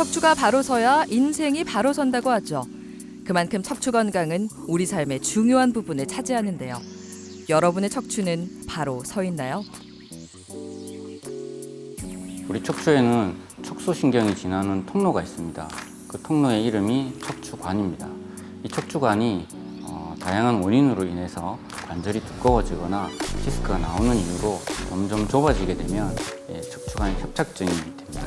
척추가 바로 서야 인생이 바로 선다고 하죠. 그만큼 척추 건강은 우리 삶의 중요한 부분을 차지하는데요. 여러분의 척추는 바로 서 있나요? 우리 척추에는 척수신경이 지나는 통로가 있습니다. 그 통로의 이름이 척추관입니다. 이 척추관이 다양한 원인으로 인해서 관절이 두꺼워지거나 디스크가 나오는 이유로 점점 좁아지게 되면 척추관 협착증이 됩니다.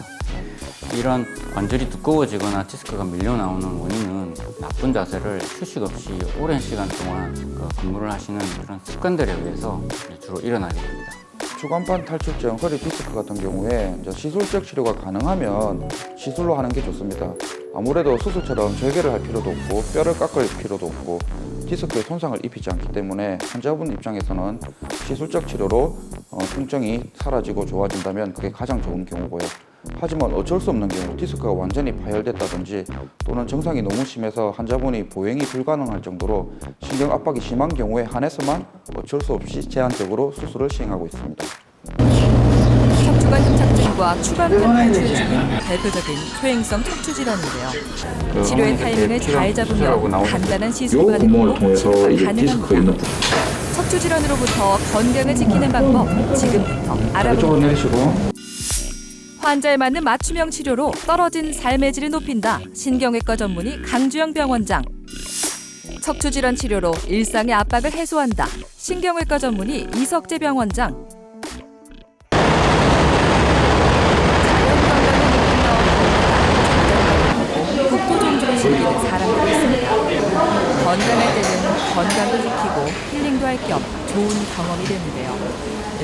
이런 관절이 두꺼워지거나 디스크가 밀려 나오는 원인은 나쁜 자세를 휴식 없이 오랜 시간 동안 근무를 하시는 그런 습관들에 의해서 주로 일어나게 됩니다. 추간판 탈출증, 허리 디스크 같은 경우에 시술적 치료가 가능하면 시술로 하는 게 좋습니다. 아무래도 수술처럼 절개를 할 필요도 없고 뼈를 깎을 필요도 없고 디스크에 손상을 입히지 않기 때문에 환자분 입장에서는 시술적 치료로 통증이 사라지고 좋아진다면 그게 가장 좋은 경우고요. 하지만 어쩔 수 없는 경우 디스크가 완전히 파열됐다든지 또는 증상이 너무 심해서 환자분이 보행이 불가능할 정도로 신경 압박이 심한 경우에 한해서만 어쩔 수 없이 제한적으로 수술을 시행하고 있습니다. 척추관 협착증과 추간판 탈출증은 대표적인 퇴행성 척추 질환인데요. 치료의 타이밍을 잘 잡으면 간단한 시술 가능으로 치료가 가능합니다. 척추 질환으로부터 건강을 지키는 방법 지금부터 알아보겠습니다. 환자에 맞는 맞춤형 치료로 떨어진 삶의 질을 높인다. 신경외과 전문의 강주영 병원장. 척추 질환 치료로 일상의 압박을 해소한다. 신경외과 전문의 이석재 병원장. 국토종주를 즐기는 사람들이 있습니다. 건강할 때는 건강도 지키고 힐링도 할 겸 좋은 경험이 되는데요.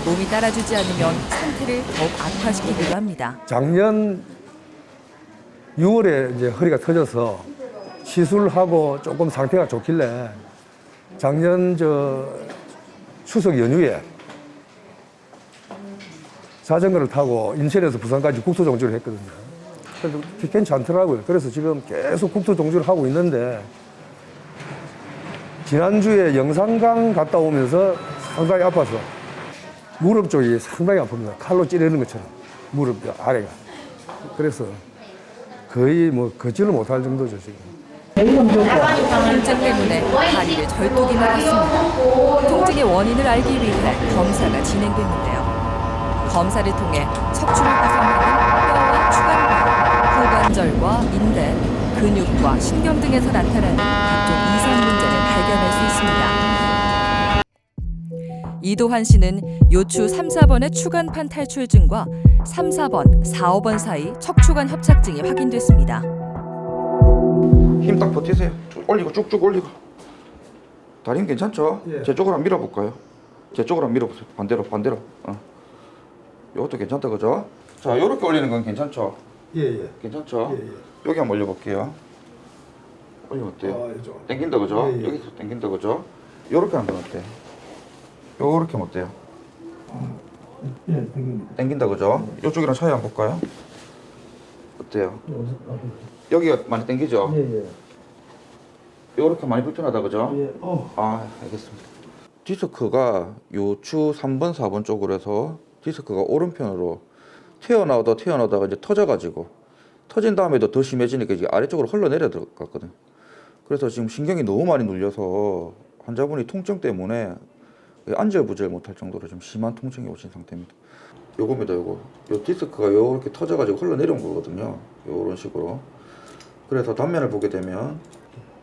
몸이 따라주지 않으면 상태를 더욱 악화시키기도 합니다. 작년 6월에 이제 허리가 터져서 시술하고 조금 상태가 좋길래 작년 추석 연휴에 자전거를 타고 인천에서 부산까지 국토종주를 했거든요. 그래도 괜찮더라고요. 그래서 지금 계속 국토종주를 하고 있는데 지난주에 영산강 갔다 오면서 상당히 아파서 무릎 쪽이 상당히 아픕니다. 칼로 찌르는 것처럼 무릎 아래가. 그래서 거의 걷지를 못할 정도죠 지금. 통증 때문에 다리를 절뚝이나 했습니다. 통증의 원인을 알기 위해 검사가 진행됐는데요. 검사를 통해 척추를 구성하는 뼈와 추간판, 후관절과 인대, 근육과 신경 등에서 나타나는 각종 이상 문제를 발견할 수 있습니다. 이도환 씨는 요추 3, 4번의 추간판 탈출증과 3, 4번, 4, 5번 사이 척추관 협착증이 확인됐습니다. 힘 딱 버티세요. 올리고 쭉쭉 올리고. 다리는 괜찮죠? 예. 제 쪽으로 한번 밀어볼까요? 제 쪽으로 한번 밀어보세요. 반대로. 이것도 괜찮다 그죠? 자, 요렇게 올리는 건 괜찮죠? 예. 괜찮죠? 예. 여기 한번 올려볼게요. 올리면 어때요? 땡긴다 그죠? 예. 여기서 땡긴다 그죠? 요렇게 하는 건 어때? 요렇게 하면 어때요? 예. 땡긴다 그죠? 요쪽이랑 차이 한번 볼까요? 어때요? 여기가 많이 땡기죠? 예. 요렇게 많이 불편하다 그죠? 예. 아, 알겠습니다. 디스크가 요추 3번, 4번 쪽으로 해서 디스크가 오른편으로 튀어나오다가 이제 터져가지고 터진 다음에도 더 심해지니까 이제 아래쪽으로 흘러내려 들어갔거든. 그래서 지금 신경이 너무 많이 눌려서 환자분이 통증 때문에 안절부절 못할 정도로 좀 심한 통증이 오신 상태입니다. 요겁니다, 요거. 요 디스크가 요렇게 터져가지고 흘러내려온 거거든요. 요런 식으로. 그래서 단면을 보게 되면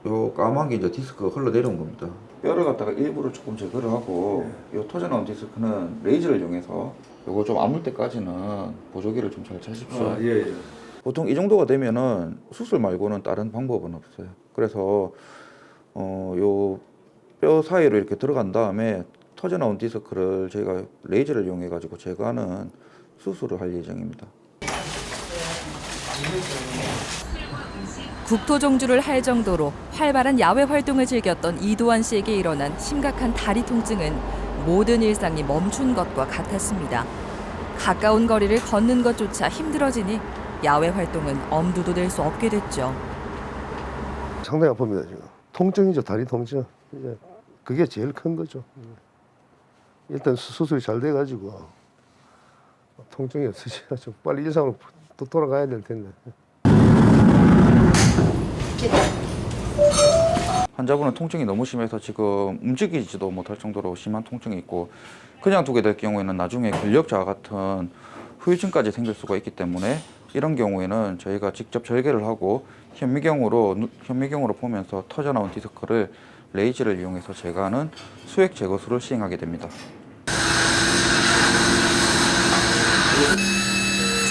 요 까만 게 이제 디스크가 흘러내려온 겁니다. 뼈를 갖다가 일부러 조금 제거를 하고 요 터져나온 디스크는 레이저를 이용해서 요거 좀 아물 때까지는 보조기를 좀 잘 차십시오. 예. 보통 이 정도가 되면은 수술 말고는 다른 방법은 없어요. 그래서 요 뼈 사이로 이렇게 들어간 다음에 터져나온 디스크를 저희가 레이저를 이용해 가지고 제거하는 수술을 할 예정입니다. 국토종주를 할 정도로 활발한 야외 활동을 즐겼던 이도환 씨에게 일어난 심각한 다리 통증은 모든 일상이 멈춘 것과 같았습니다. 가까운 거리를 걷는 것조차 힘들어지니 야외 활동은 엄두도 낼 수 없게 됐죠. 상당히 아픕니다 지금. 통증이죠, 다리 통증. 이제 그게 제일 큰 거죠. 일단 수술이 잘 돼가지고 통증이 없으셔가지고 빨리 일상으로 또 돌아가야 될 텐데. 환자분은 통증이 너무 심해서 지금 움직이지도 못할 정도로 심한 통증이 있고 그냥 두게 될 경우에는 나중에 근력자와 같은 후유증까지 생길 수가 있기 때문에 이런 경우에는 저희가 직접 절개를 하고 현미경으로 보면서 터져나온 디스크를 레이저를 이용해서 제거하는 수액 제거술을 시행하게 됩니다.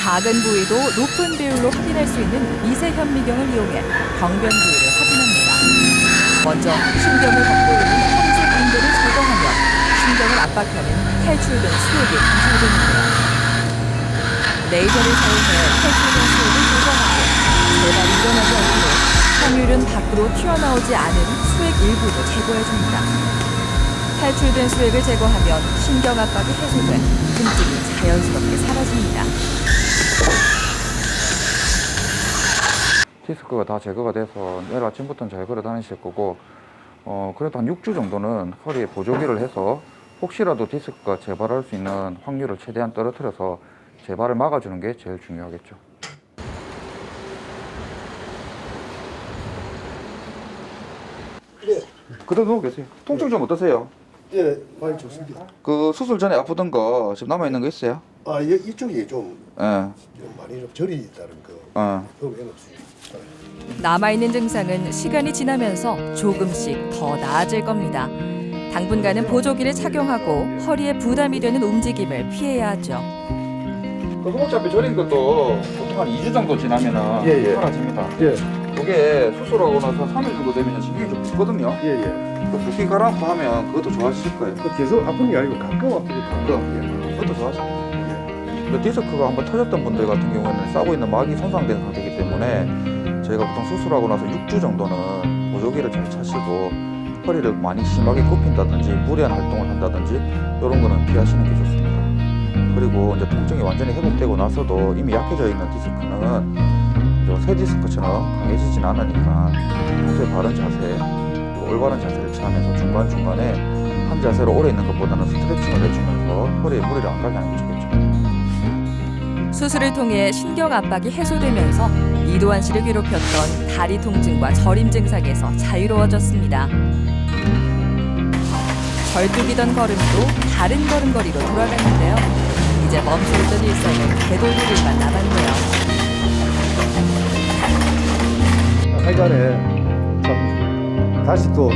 작은 부위도 높은 비율로 확인할 수 있는 미세 현미경을 이용해 병변 부위를 확인합니다. 먼저 신경을 덮고 있는 험색 인대를 제거하면 신경을 압박하는 탈출된 수액이 분출됩니다. 레이저를 사용해 탈출된 수액을 제거하고 재발이 일어나지 않도록 섬유는 밖으로 튀어나오지 않은 수액 일부도 제거해줍니다. 탈출된 수액을 제거하면 신경 압박이 해소돼 통증이 자연스럽게 사라집니다. 디스크가 다 제거가 돼서 내일 아침부터는 잘 걸어 다니실 거고 그래도 한 6주 정도는 허리에 보조기를 해서 혹시라도 디스크가 재발할 수 있는 확률을 최대한 떨어뜨려서 재발을 막아주는 게 제일 중요하겠죠. 네. 그대로 누워 계세요. 통증 좀 어떠세요? 예, 많이 좋습니다. 그 수술 전에 아프던 거 지금 남아있는 거 있어요? 아, 이쪽이 좀 예. 많이 좀 절이 있다는 거. 그거는 없습니다. 남아있는 증상은 시간이 지나면서 조금씩 더 나아질 겁니다. 당분간은 보조기를 착용하고 허리에 부담이 되는 움직임을 피해야 하죠. 그 허벅지앞에 저린 것도 보통 한 2주 정도 지나면 예, 예. 사라집니다. 예, 그게 수술하고 나서 3일 정도 되면 신경이 좀 붓거든요. 예, 예. 그 붓기 가라앉고 하면 그것도 좋아지실 거예요. 그 계속 아픈 게 아니고 가끔 아프고 가끔. 그것도 좋아지실 거예요. 그 디스크가 한번 터졌던 분들 같은 경우에는 싸고 있는 막이 손상된 상태이기 때문에 저희가 보통 수술하고 나서 6주 정도는 보조기를 잘 차시고 허리를 많이 심하게 굽힌다든지 무리한 활동을 한다든지 이런 거는 피하시는 게 좋습니다. 그리고 이제 통증이 완전히 회복되고 나서도 이미 약해져 있는 디스크는 새 디스크처럼 강해지진 않으니까 평소에 바른 자세 그리고 올바른 자세를 취하면서 중간중간에 한 자세로 오래 있는 것보다는 스트레칭을 해주면서 허리에 무리를 안 가게 하는 게 좋겠죠. 수술을 통해 신경 압박이 해소되면서 이도환 씨를 괴롭혔던 다리 통증과 저림 증상에서 자유로워졌습니다. 절뚝이던 걸음도 다른 걸음걸이로 돌아가는데요. 이제 멈춰있던 일상은 되돌릴 일만 남았네요. 하여간에 참 다시 또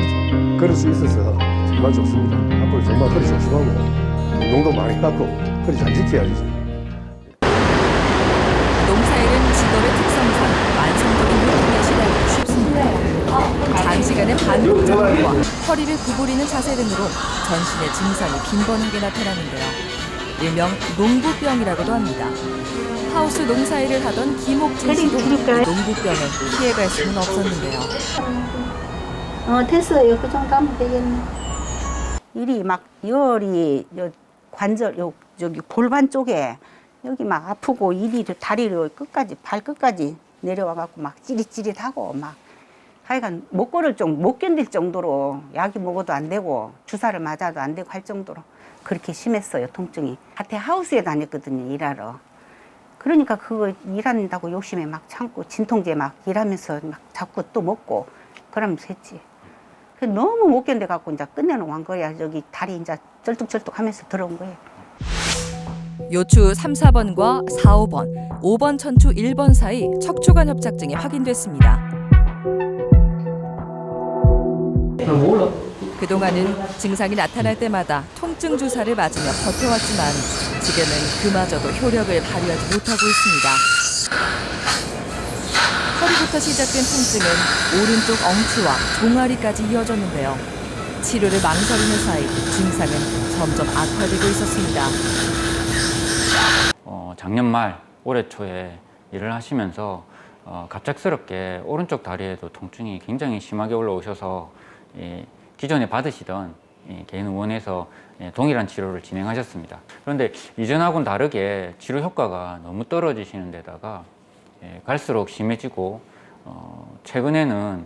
걸을 수 있어서 정말 좋습니다. 앞으로 정말 허리 조심하고 운동도 많이 하고 허리 잘 지켜야지. 농사일은 직업의 특성상 만성적인 고통에 시달리기 쉽습니다. 장시간의 반복 작업과 허리를 구부리는 자세 등으로 전신의 증상이 빈번하게 나타나는데요. 일명 농부병이라고도 합니다. 하우스 농사일을 하던 김옥진 씨도 농부병을 피해갈 수는 없었는데요. 됐어요. 그 정도 하면 되겠네. 일이 막 열이 관절 저기 골반 쪽에 여기 막 아프고 일이 다리를 끝까지 발끝까지 내려와 갖고 막 찌릿찌릿하고 막 하여간 못 견딜 정도로 약이 먹어도 안 되고 주사를 맞아도 안 되고 할 정도로 그렇게 심했어요. 통증이. 밭에 하우스에 다녔거든요. 일하러. 그러니까 그거 일한다고 욕심에 막 참고 진통제 막 일하면서 막 자꾸 또 먹고 그러면서 했지. 너무 못 견뎌 갖고 이제 끝내놓고 한 거야. 여기 다리 이제 절뚝절뚝 하면서 들어온 거예요. 요추 3, 4번과 4, 5번, 5번 천추 1번 사이 척추관 협착증이 확인됐습니다. 그동안은 증상이 나타날 때마다 통증 주사를 맞으며 버텨왔지만 지금은 그마저도 효력을 발휘하지 못하고 있습니다. 허리부터 시작된 통증은 오른쪽 엉치와 종아리까지 이어졌는데요. 치료를 망설이는 사이 증상은 점점 악화되고 있었습니다. 작년 말 올해 초에 일을 하시면서 갑작스럽게 오른쪽 다리에도 통증이 굉장히 심하게 올라오셔서 기존에 받으시던 개인의원에서 동일한 치료를 진행하셨습니다. 그런데 이전하고는 다르게 치료 효과가 너무 떨어지시는 데다가 갈수록 심해지고 최근에는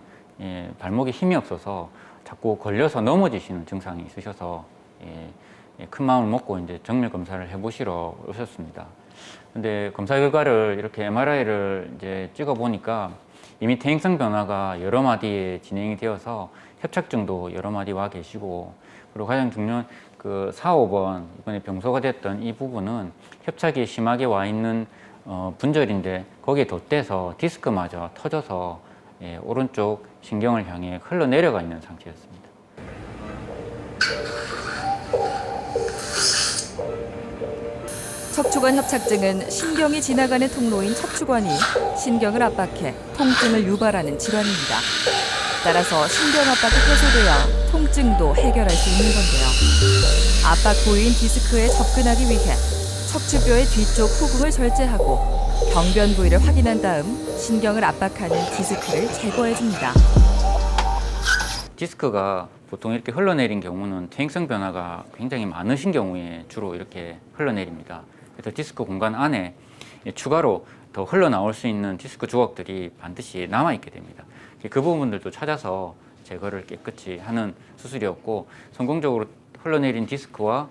발목에 힘이 없어서 자꾸 걸려서 넘어지시는 증상이 있으셔서 큰 마음을 먹고 이제 정밀 검사를 해보시러 오셨습니다. 근데 검사 결과를 이렇게 MRI를 이제 찍어 보니까 이미 퇴행성 변화가 여러 마디에 진행이 되어서 협착증도 여러 마디 와 계시고, 그리고 가장 중요한 그 4, 5번 이번에 병소가 됐던 이 부분은 협착이 심하게 와 있는 분절인데 거기에 덧대서 디스크마저 터져서 오른쪽 신경을 향해 흘러내려가 있는 상태였습니다. 척추관 협착증은 신경이 지나가는 통로인 척추관이 신경을 압박해 통증을 유발하는 질환입니다. 따라서 신경 압박이 해소돼야 통증도 해결할 수 있는 건데요. 압박 부위인 디스크에 접근하기 위해 척추뼈의 뒤쪽 후궁을 절제하고 병변 부위를 확인한 다음 신경을 압박하는 디스크를 제거해 줍니다. 디스크가 보통 이렇게 흘러내린 경우는 퇴행성 변화가 굉장히 많으신 경우에 주로 이렇게 흘러내립니다. 그래서 디스크 공간 안에 추가로 더 흘러나올 수 있는 디스크 조각들이 반드시 남아있게 됩니다. 그 부분들도 찾아서 제거를 깨끗이 하는 수술이었고, 성공적으로 흘러내린 디스크와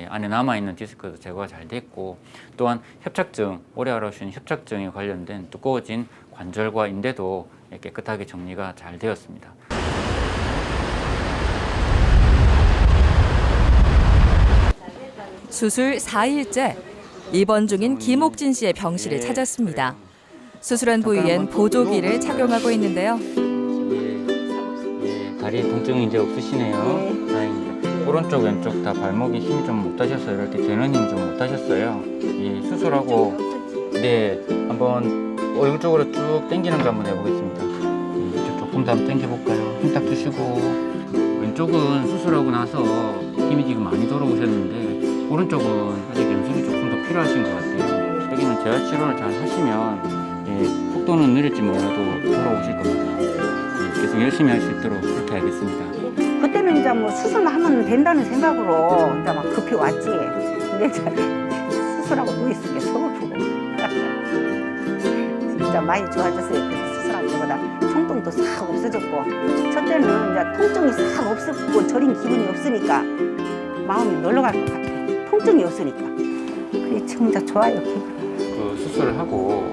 안에 남아있는 디스크도 제거가 잘 됐고, 또한 협착증, 오래 앓으신 협착증에 관련된 두꺼워진 관절과 인대도 깨끗하게 정리가 잘 되었습니다. 수술 4일째, 입원 중인 김옥진 씨의 병실을 찾았습니다. 수술한 부위엔 보조기를 착용하고 있는데요. 다리 통증이 이제 없으시네요. 다행입니다. 오른쪽 왼쪽 다 발목에 힘이 좀 못하셨어요. 이렇게 되는 힘이 좀 못하셨어요. 이 수술하고 한번 얼굴 쪽으로 쭉 당기는 거 한번 해보겠습니다. 이쪽 조금 더 한번 당겨볼까요? 힘 딱 주시고. 왼쪽은 수술하고 나서 힘이 지금 많이 돌아오셨는데 오른쪽은 아직 연습이 조금 더 필요하신 것 같아요. 여기는 재활 치료를 잘 하시면 속도는 느릴지 몰라도 돌아오실 겁니다. 계속 열심히 할 수 있도록 그렇게 하겠습니다. 그때는 이제 뭐 수술만 하면 된다는 생각으로 이제 막 급히 왔지. 근데 이제 수술하고 누워있으니까 서글프고. 진짜 많이 좋아졌어요. 그래서 수술한 때보다 통증도 싹 없어졌고. 첫째는 이제 통증이 싹 없었고 저린 기분이 없으니까 마음이 놀러 갈 것 같아. 통증이 없으니까. 그게 진짜 좋아요, 기분. 그 수술을 하고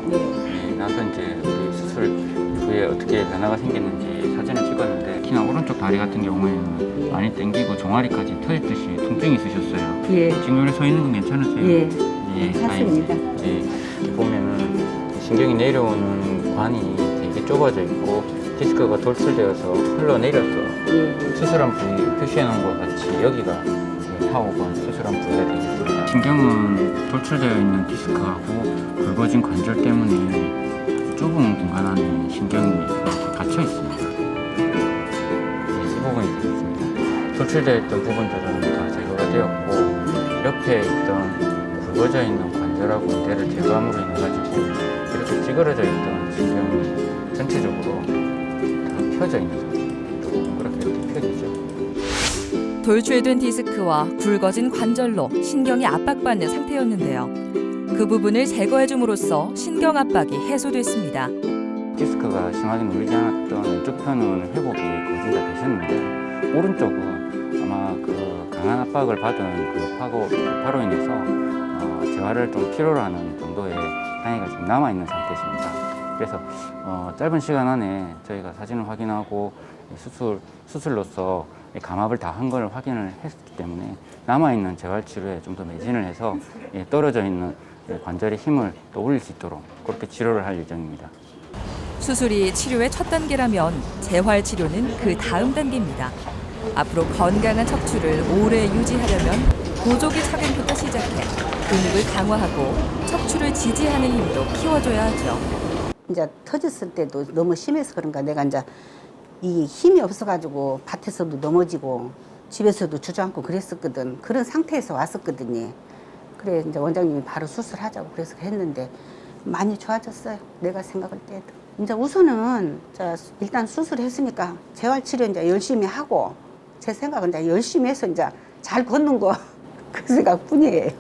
나서 이제 우리 수술 후에 어떻게 변화가 생겼는지 사진을 찍었는데, 특히나 오른쪽 다리 같은 경우에는 많이 당기고 종아리까지 터지듯이 통증이 있으셨어요. 예. 지금 여기 서 있는 건 괜찮으세요? 예. 괜찮습니다. 보면은 신경이 내려오는 관이 되게 좁아져 있고 디스크가 돌출되어서 흘러내려서 수술한 부위 표시해 놓은 것 같이 여기가 4, 5번 수술한 부위가 되겠습니다. 신경은 돌출되어 있는 디스크하고 굵어진 관절 때문에 아주 좁은 공간 안에 신경이 이렇게 갇혀 있습니다. 이 부분이 되겠습니다. 돌출되어 있던 부분들은 다 제거가 되었고, 옆에 있던 굵어져 있는 관절하고 인대를 제거함으로 인해 가지고 이렇게 찌그러져 있던 신경이 전체적으로 다 펴져 있는 상태입니다. 동그랗게 이렇게 펴지죠. 돌출된 디스크와 굵어진 관절로 신경이 압박받는 상태였는데요. 그 부분을 제거해 줌으로써 신경 압박이 해소됐습니다. 디스크가 심하게 눌리지 않았던 왼쪽 편은 회복이 거의 다 되셨는데, 오른쪽은 아마 그 강한 압박을 받은 그 여파로 인해서 재활을 좀 필요로 하는 정도의 장애가 지금 남아있는 상태십니다. 그래서 짧은 시간 안에 저희가 사진을 확인하고 수술로서 감압을 다 한 걸 확인을 했기 때문에 남아있는 재활치료에 좀 더 매진을 해서 떨어져 있는 관절의 힘을 또 올릴 수 있도록 그렇게 치료를 할 예정입니다. 수술이 치료의 첫 단계라면 재활 치료는 그 다음 단계입니다. 앞으로 건강한 척추를 오래 유지하려면 보조기 착용부터 시작해 근육을 강화하고 척추를 지지하는 힘도 키워줘야 하죠. 이제 터졌을 때도 너무 심해서 그런가 내가 이제 이 힘이 없어가지고 밭에서도 넘어지고 집에서도 주저앉고 그랬었거든. 그런 상태에서 왔었거든요. 그래 이제 원장님이 바로 수술하자고 그래서 했는데 많이 좋아졌어요. 내가 생각할 때도. 이제 우선은 일단 수술했으니까 재활치료 이제 열심히 하고 제 생각은 이제 열심히 해서 이제 잘 걷는 거 그 생각뿐이에요.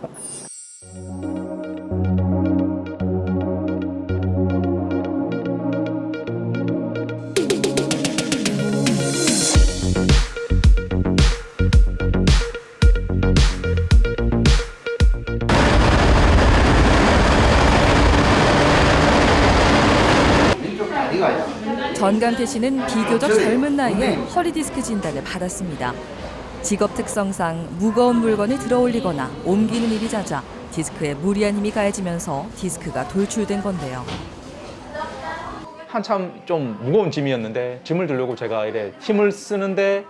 전강태 씨는 비교적 젊은 나이에 허리 디스크 진단을 받았습니다. 직업 특성상 무거운 물건을 들어올리거나 옮기는 일이 잦아 디스크에 무리한 힘이 가해지면서 디스크가 돌출된 건데요. 한참 좀 무거운 짐이었는데 짐을 들려고 제가 이래 힘을 쓰는데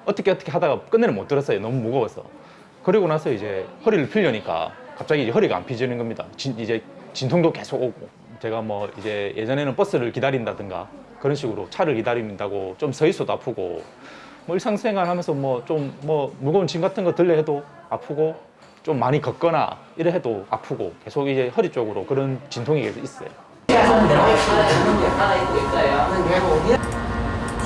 어떻게 하다가 끝내는 못 들었어요. 너무 무거워서. 그리고 나서 이제 허리를 펴려니까 갑자기 이제 허리가 안 펴지는 겁니다. 이제 진통도 계속 오고. 제가 뭐 이제 예전에는 버스를 기다린다든가 그런 식으로 차를 기다린다고 좀 서 있어도 아프고 뭐 일상생활 하면서 뭐 좀 뭐 무거운 짐 같은 거 들려 해도 아프고 좀 많이 걷거나 이래 해도 아프고 계속 이제 허리 쪽으로 그런 진통이 계속 있어요.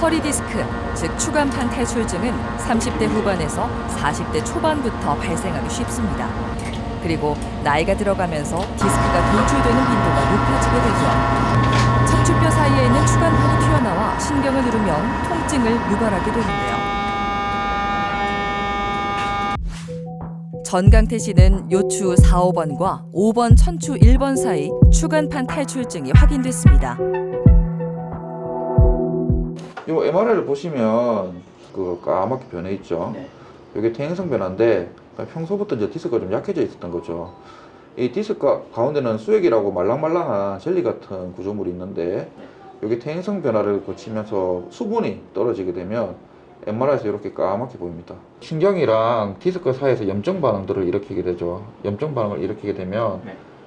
허리 디스크, 즉 추간판 탈출증은 30대 후반에서 40대 초반부터 발생하기 쉽습니다. 그리고 나이가 들어가면서 디스크가 돌출되는 빈도가 높아지게 되죠. 척추뼈 사이에 있는 추간판이 튀어나와 신경을 누르면 통증을 유발하게 되는데요. 전강태 씨는 요추 4, 5번과 5번 천추 1번 사이 추간판 탈출증이 확인됐습니다. 요 MRI를 보시면 그 까맣게 변해 있죠. 이게 퇴행성 변화인데 평소부터 이제 디스크가 좀 약해져 있었던 거죠. 이 디스크 가운데는 수액이라고 말랑말랑한 젤리 같은 구조물이 있는데 여기 퇴행성 변화를 거치면서 수분이 떨어지게 되면 MRI에서 이렇게 까맣게 보입니다. 신경이랑 디스크 사이에서 염증 반응들을 일으키게 되죠. 염증 반응을 일으키게 되면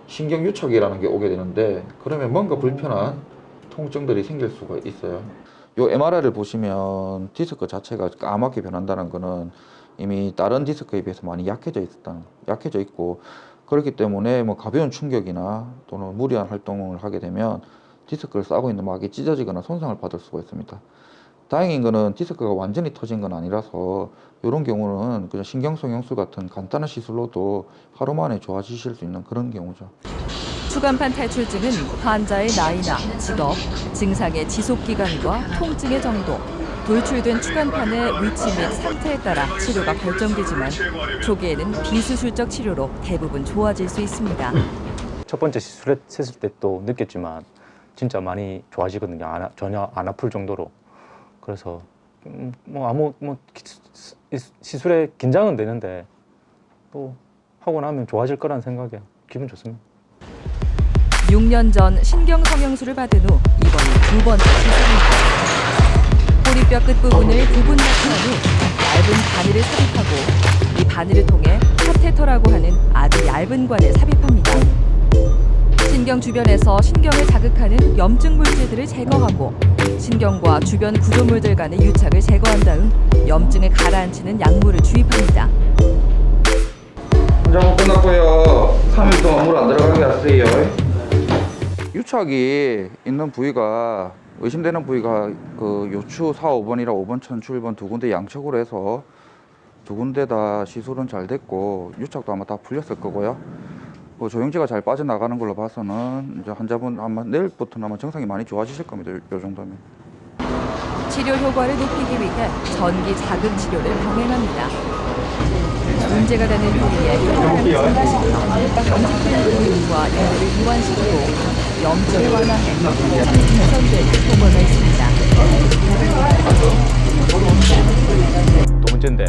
신경 유착이라는 게 오게 되는데 그러면 뭔가 불편한 통증들이 생길 수가 있어요. 요 MRI를 보시면 디스크 자체가 까맣게 변한다는 거는 이미 다른 디스크에 비해서 많이 약해져 있고 그렇기 때문에 뭐 가벼운 충격이나 또는 무리한 활동을 하게 되면 디스크를 싸고 있는 막이 찢어지거나 손상을 받을 수가 있습니다. 다행인 거는 디스크가 완전히 터진 건 아니라서 이런 경우는 그냥 신경성형술 같은 간단한 시술로도 하루 만에 좋아지실 수 있는 그런 경우죠. 추간판 탈출증은 환자의 나이나 직업, 증상의 지속기간과 통증의 정도, 돌출된 추간판의 위치 및 상태에 따라 치료가 결정되지만 초기에는 비수술적 치료로 대부분 좋아질 수 있습니다. 첫 번째 시술했을 때 또 느꼈지만 진짜 많이 좋아지거든요. 전혀 안 아플 정도로. 그래서 시술에 긴장은 되는데 또 하고 나면 좋아질 거라는 생각에 기분 좋습니다. 6년 전 신경성형술을 받은 후 이번이 두 번째 시술입니다. 꼬리뼈 끝부분을 부분 낙하한 후 얇은 바늘을 삽입하고 이 바늘을 통해 카테터라고 하는 아주 얇은 관을 삽입합니다. 신경 주변에서 신경을 자극하는 염증 물질들을 제거하고 신경과 주변 구조물들 간의 유착을 제거한 다음 염증을 가라앉히는 약물을 주입합니다. 혼자만 끝났고요. 3일 동안 물 안 들어가게 하세요. 유착이 있는 부위가 의심되는 부위가 그 요추 4, 5번이랑 5번 천추 1번 두 군데 양측으로 해서 두 군데 다 시술은 잘 됐고 유착도 아마 다 풀렸을 거고요. 뭐 조영지가 잘 빠져나가는 걸로 봐서는 이제 환자분 아마 내일부터는 아마 증상이 많이 좋아지실 겁니다. 요 정도면. 치료 효과를 높이기 위해 전기 자극 치료를 병행합니다. 문제가 되는 부위에 혈관을 증가시켜 염증된 부위와 혈관을 이완시키고 염증을 완화해 개선되는 효과가 있습니다. 두 번째인데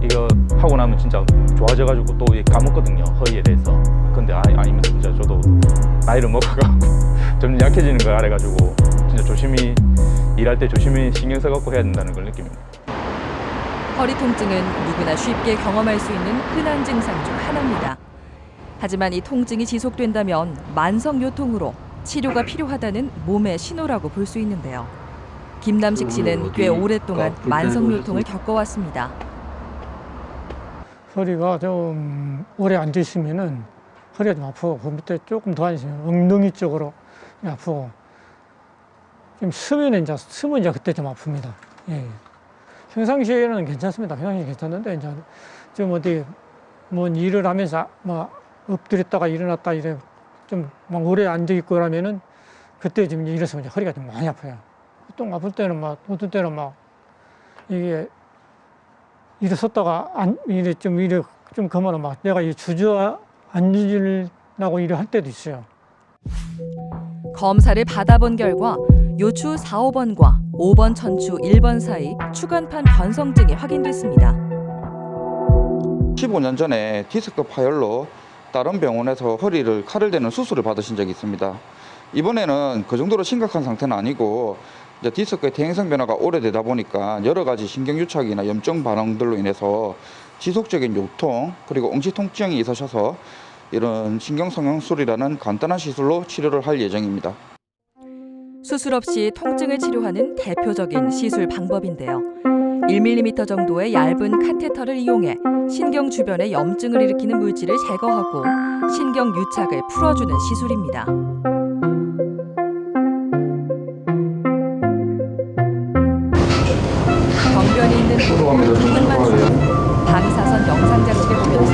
이거 하고 나면 진짜 좋아져가지고 또 까먹거든요. 허리에 대해서. 근데 아니면 진짜 저도 나이를 먹어가고 좀 약해지는 걸 알아가지고 진짜 조심히 일할 때 조심히 신경 써갖고 해야 된다는 걸 느낍니다. 허리 통증은 누구나 쉽게 경험할 수 있는 흔한 증상 중 하나입니다. 하지만 이 통증이 지속된다면 만성 요통으로 치료가 필요하다는 몸의 신호라고 볼 수 있는데요. 김남식 씨는 꽤 오랫동안 만성 요통을 겪어왔습니다. 허리가 좀 오래 앉아 있으면은 허리가 좀 아프고 그 밑에 조금 더 앉으면 엉덩이 쪽으로 아프고 좀 쓰면 이제 그때 좀 아픕니다. 예. 평상시에는 괜찮습니다. 평상시에 괜찮은데 이제 좀 어디 뭐 일을 하면서 막 엎드렸다가 일어났다 이래 좀 막 오래 앉아 있고 그러면은 그때 좀 일어서면 이제 허리가 좀 많이 아파요. 보통 아플 때는 막 어떤 때는 막 이게 일어섰다가 좀 그러면 막 내가 주저앉으려고 일을 할 때도 있어요. 검사를 받아본 결과 요추 4, 5번과 5번 천추 1번 사이 추간판 변성증이 확인됐습니다. 15년 전에 디스크 파열로 다른 병원에서 허리를 칼을 대는 수술을 받으신 적이 있습니다. 이번에는 그 정도로 심각한 상태는 아니고 이제 디스크의 퇴행성 변화가 오래되다 보니까 여러 가지 신경유착이나 염증 반응들로 인해서 지속적인 요통 그리고 엉치 통증이 있으셔서 이런 신경성형술이라는 간단한 시술로 치료를 할 예정입니다. 수술 없이 통증을 치료하는 대표적인 시술 방법인데요. 1mm 정도의 얇은 카테터를 이용해 신경 주변에 염증을 일으키는 물질을 제거하고 신경 유착을 풀어주는 시술입니다. 병변이 있는 부분만 방사선 영상 장치를 보면서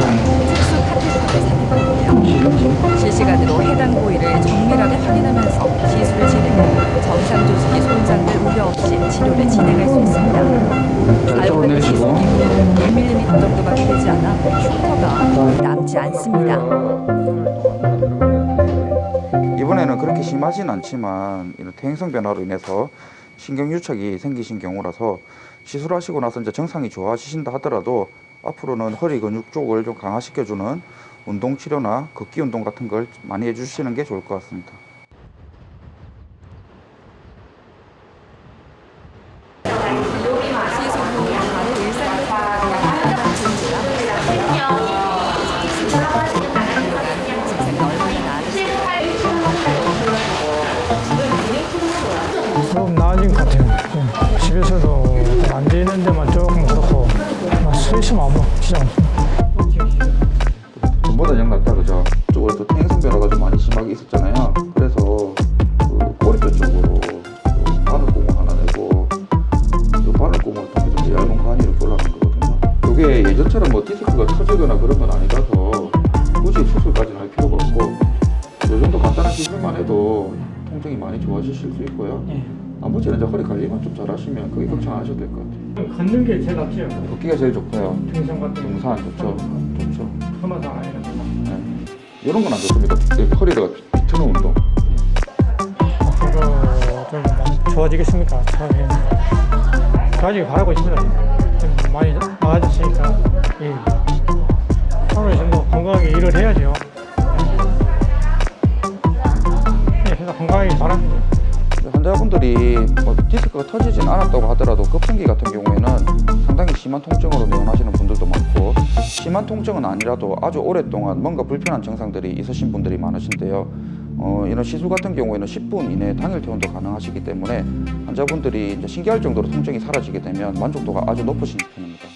특수 카테터를 삽입하는데요. 실시간으로 해당 부위를 정밀하게 확인하면서 시술을 진행해 정상 조직이 손상될 우려 없이 치료를 진행할 수 있습니다. 사용하는 시술 기구는 1mm 정도밖에 되지 않아 흉터가 남지 않습니다. 이번에는 그렇게 심하진 않지만 이런 퇴행성 변화로 인해서 신경유착이 생기신 경우라서 시술하시고 나서 이제 정상이 좋아지신다 하더라도 앞으로는 허리 근육 쪽을 좀 강화시켜주는 운동 치료나 걷기 운동 같은 걸 많이 해주시는 게 좋을 것 같습니다. 시술 후 바로 일상으로 돌아가는 좀 나아진 것 같아요. 집에서도 앉아있는 데만 조금 그렇고 서 있으면 아무 지장 없습니다. 전보다 영 낫다 그죠? 쪽으로 또 퇴행성 변화가 좀 많이 심하게 있었잖아요. 그래서 그 꼬리뼈 쪽으로 그 바늘구멍 하나 내고 그 바늘구멍을 통해서 얇은 관이 이렇게 올라간 거거든요. 이게 예전처럼 뭐 디스크가 터지거나 그런 건 아니라서 굳이 수술까지는 할 필요가 없고 이 정도 간단한 시술만 해도 통증이 많이 좋아지실 수 있고요. 나머지는 이제 허리 관리만 좀 잘하시면 그게 걱정 안 하셔도 될 것 같아요. 걷는 게 제일 낫죠. 걷기가 제일 좋고요. 등산 같은 등산 좋죠. 좋죠. 험하다 아니라. 네. 이런 건 안 좋습니다. 이렇게 허리가 비트는 운동. 앞으로 좀 많이 좋아지겠습니까? 저는 가지기 바라고 있습니다. 좀 많이 나아졌으니까 서로 이제 뭐 건강하게 일을 해야죠. 그래서 건강하게 바랍니다. 환자분들이 뭐 디스크가 터지진 않았다고 하더라도 급성기 같은 경우에는 상당히 심한 통증으로 내원하시는 분들도 많고 심한 통증은 아니라도 아주 오랫동안 뭔가 불편한 증상들이 있으신 분들이 많으신데요. 이런 시술 같은 경우에는 10분 이내 당일 퇴원도 가능하시기 때문에 환자분들이 이제 신기할 정도로 통증이 사라지게 되면 만족도가 아주 높으신 편입니다.